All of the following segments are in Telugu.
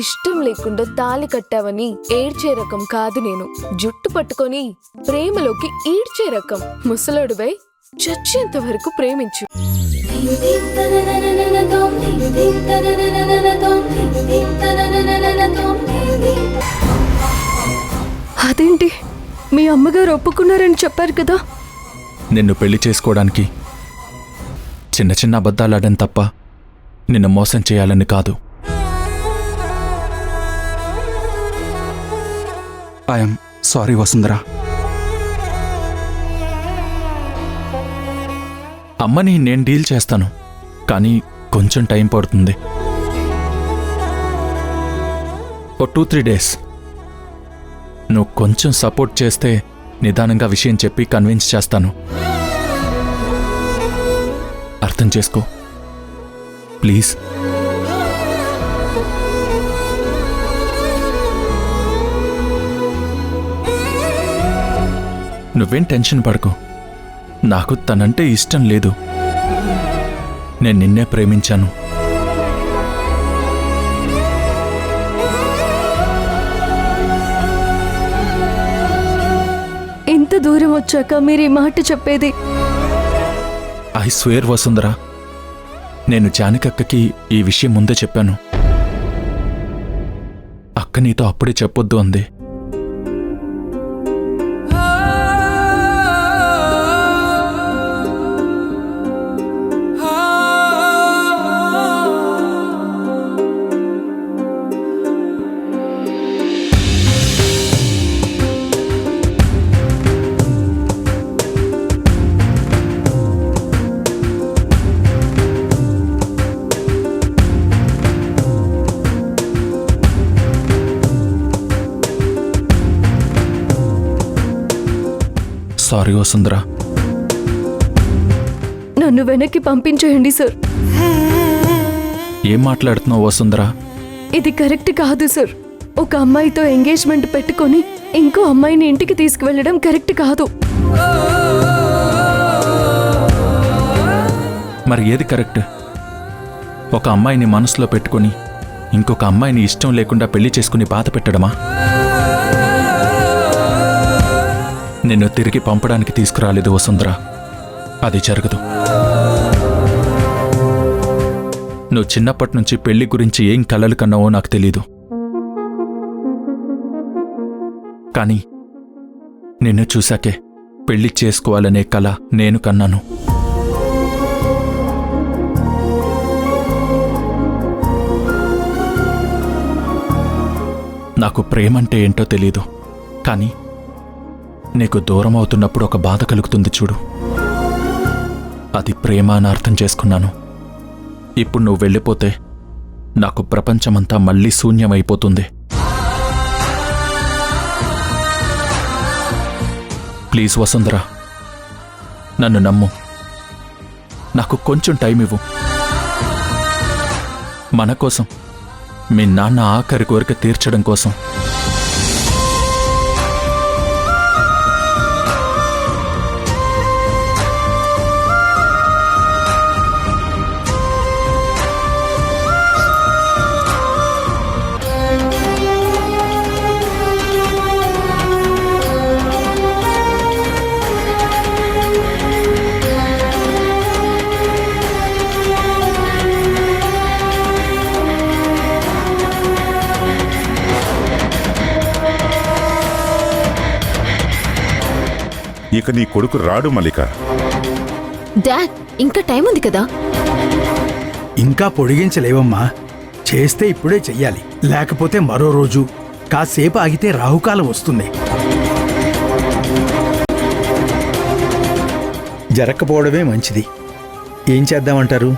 ఇష్టం లేకుండా తాళి కట్టావని ఏడ్చే రకం కాదు నేను. జుట్టు పట్టుకొని ప్రేమలోకి ఈడ్చే రకం. ముసలోడువై చచ్చేంత వరకు ప్రేమించు. అదేంటి, మీ అమ్మగారు ఒప్పుకున్నారని చెప్పారు కదా? నిన్ను పెళ్లి చేసుకోవడానికి చిన్న చిన్న అబద్ధాలాడని తప్ప నిన్ను మోసం చేయాలని కాదు. I'm sorry Vasundhara. అమ్మని నేను డీల్ చేస్తాను, కానీ కొంచెం టైం పడుతుంది. ఓ 2-3 డేస్ నువ్వు కొంచెం సపోర్ట్ చేస్తే నిదానంగా విషయం చెప్పి కన్విన్స్ చేస్తాను. అర్థం చేసుకో ప్లీజ్. నువ్వేం టెన్షన్ పడకు. నాకు తనంటే ఇష్టం లేదు. నేను నిన్నే ప్రేమించాను. ఇంత దూరం వచ్చాక మీరు ఈ మాట చెప్పేది? ఐ స్వేర్ వసుంధరా, నేను జానకక్కకి ఈ విషయం ముందే చెప్పాను. అక్క నీతో అప్పుడే చెప్పొద్దు అంది. సారీ వసుంధరా. నన్ను వెనక్కి పంపించేయండి సార్. ఏం మాట్లాడుతున్నావు వసుంధరా? ఇది కరెక్ట్ కాదు సార్. ఒక అమ్మాయితో ఎంగేజ్మెంట్ పెట్టుకొని ఇంకో అమ్మాయిని ఇంటికి తీసుకువెళ్ళడం కరెక్ట్ కాదు. మరి ఏది కరెక్ట్? ఒక అమ్మాయిని మనసులో పెట్టుకొని ఇంకొక అమ్మాయిని ఇష్టం లేకుండా పెళ్లి చేసుకుని బాధ పెట్టడమా? నిన్ను తిరిగి పంపడానికి తీసుకురాలేదు వసుంధరా, అది జరగదు. నువ్వు చిన్నప్పటి నుంచి పెళ్లి గురించి ఏం కలలు కన్నావో నాకు తెలీదు, కానీ నిన్ను చూశాకే పెళ్లి చేసుకోవాలనే కల నేను కన్నాను. నాకు ప్రేమంటే ఏంటో తెలీదు, కానీ నీకు దూరం అవుతున్నప్పుడు ఒక బాధ కలుగుతుంది చూడు, అది ప్రేమ అని అర్థం చేసుకున్నాను. ఇప్పుడు నువ్వు వెళ్ళిపోతే నాకు ప్రపంచమంతా మళ్ళీ శూన్యమైపోతుంది. ప్లీజ్ వసుంధరా, నన్ను నమ్ము. నాకు కొంచెం టైం ఇవ్వు. మన కోసం, మీ నాన్న ఆఖరి కోరిక తీర్చడం కోసం. ఇక నీ కొడుకు రాడు మల్లిక. డాడ్, ఇంకా టైం ఉంది కదా. ఇంకా పొడిగించలేవమ్మా. చేస్తే ఇప్పుడే చెయ్యాలి, లేకపోతే మరో రోజు. కాసేపు ఆగితే రాహుకాలం వస్తుంది. జరగకపోవడమే మంచిది. ఏం చేద్దామంటారు?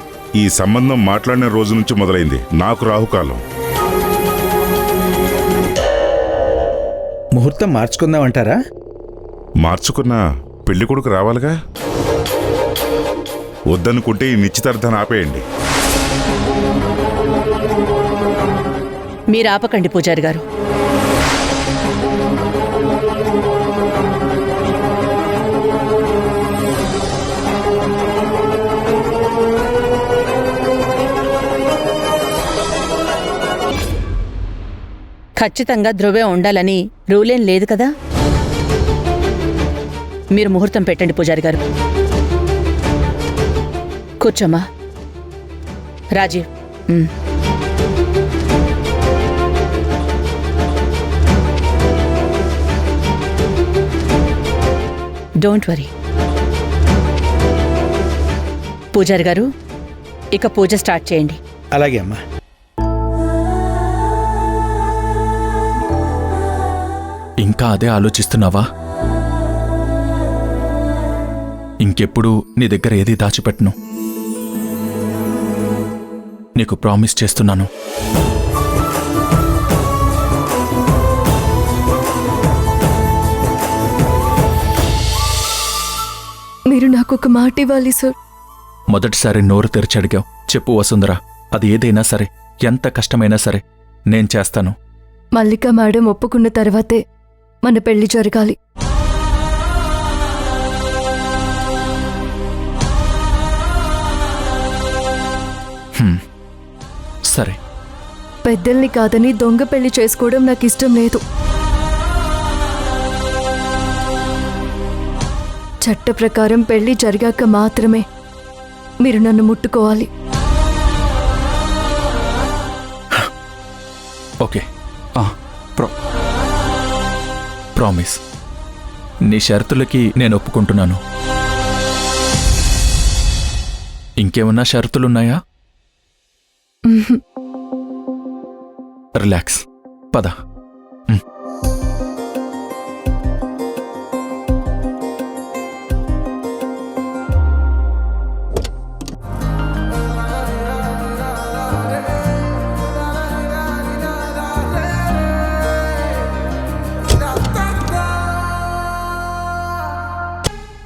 ఈ సంబంధం మాట్లాడిన రోజు నుంచి మొదలైంది నాకు రాహుకాలం. ముహూర్తం మార్చుకుందామంటారా? మార్చుకున్నా పెళ్లి కొడుకు రావాలిగా. వద్దనుకుంటే ఈ నిశ్చితార్థాన్ని ఆపేయండి. మీరు ఆపకండి పూజారి గారు. ఖచ్చితంగా ధ్రువే ఉండాలని రూలేం లేదు కదా. మీరు ముహూర్తం పెట్టండి పూజారి గారు. కూర్చోమ్మా. Rajiv, don't worry. పూజారి గారు, ఇక పూజ స్టార్ట్ చేయండి. అలాగే అమ్మా. ఇంకా అదే ఆలోచిస్తున్నావా? ఇంకెప్పుడు నీ దగ్గర ఏది దాచిపెట్టను. నీకు ప్రామిస్ చేస్తున్నాను. మీరు నాకు ఒక మాట ఇవ్వాలి సార్. మొదటిసారి నోరు తెరిచి అడిగావు. చెప్పు వసుంధర, అది ఏదైనా సరే, ఎంత కష్టమైనా సరే నేను చేస్తాను. మల్లిక మేడం ఒప్పుకున్న తర్వాతే మన పెళ్లి జరగాలి. సరే. పెద్దల్ని కాదని దొంగ పెళ్లి చేసుకోవడం నాకు ఇష్టం లేదు. చట్ట ప్రకారం పెళ్లి జరిగాక మాత్రమే మీరు నన్ను ముట్టుకోవాలి. Okay, promise. నీ షరతులకి నేను ఒప్పుకుంటున్నాను. ఇంకేమన్నా షరతులున్నాయా? రిలాక్స్, పద.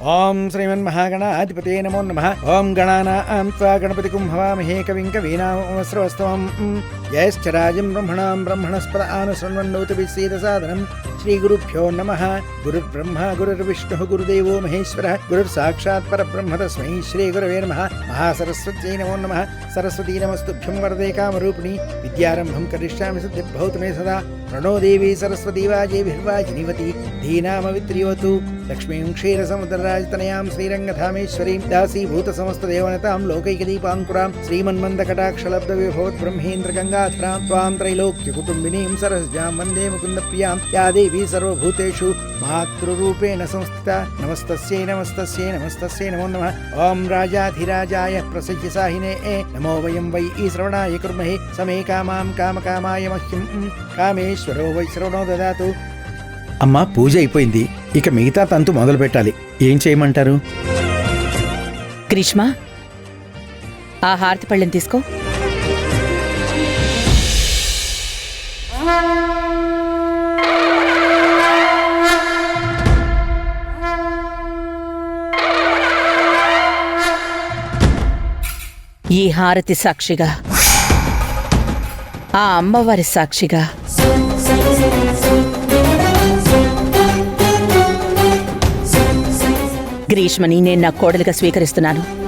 ఓం శ్రీమన్మహాగణాధిపతే నమో నమః. ఓం గణానాం త్వా గణపతిం హవామహే కవిం కవీనాముపమస్రవస్తవం. జ్యేష్ఠరాజం బ్రహ్మణాం బ్రహ్మణస్పద ఆనశృణ్వన్నోతిభిः सीदसादनं. श्रीगुरुभ्यो नमः. गुरुर्ब्रह्मा गुरुर्विष्णुः गुरुदेवो महेश्वरः. गुरुर्साक्षात् परब्रह्म तस्मै श्रीगुरवे नमः. महासरस्वत्यै नमो नमः. सरस्वती नमस्तुभ्यं वरदे कामरूपिणी. विद्यारम्भं करिष्यामि सिद्धिर्भवतु मे सदा. प्रणो देवी सरस्वती वाजेभिर्वाजिनीवती. धीनामवित्रियोतु. लक्ष्मीं क्षीरसमुद्रराजतनयां श्रीरङ्गधामेश्वरीं दासीभूतसमस्तदेवनतां लोकैकदीपाङ्कुरां श्रीमन्मन्दकटाक्षलब्धविभवद्ब्रह्मेन्द्रगङ्गाधरां त्वां त्रैलोक्यकुटुम्बिनीं सरसजां वन्दे मुकुन्दप्रियां. या देवी सर्वभूतेषु मातृरूपेण संस्थिता. नमस्तस्यै नमस्तस्यै नमस्तस्यै नमो नमः. ॐ राजाधिराजाय प्रसह्यसाहिने नमो वयं वै श्रवणाय कुर्महे. समे कामां कामकामाय मह्यं కామేశ్వరో వై శ్రవణో దదాతు. అమ్మా, పూజ అయిపోయింది. ఇక మిగతా తంతు మొదలు పెట్టాలి. ఏం చేయమంటారు? గ్రీష్మ, ఆ హారతి పళ్ళెం తీసుకో. ఈ హారతి సాక్షిగా, ఆ అమ్మవారి సాక్షిగా గ్రీష్మని నేను నా కోడలిగా స్వీకరిస్తున్నాను.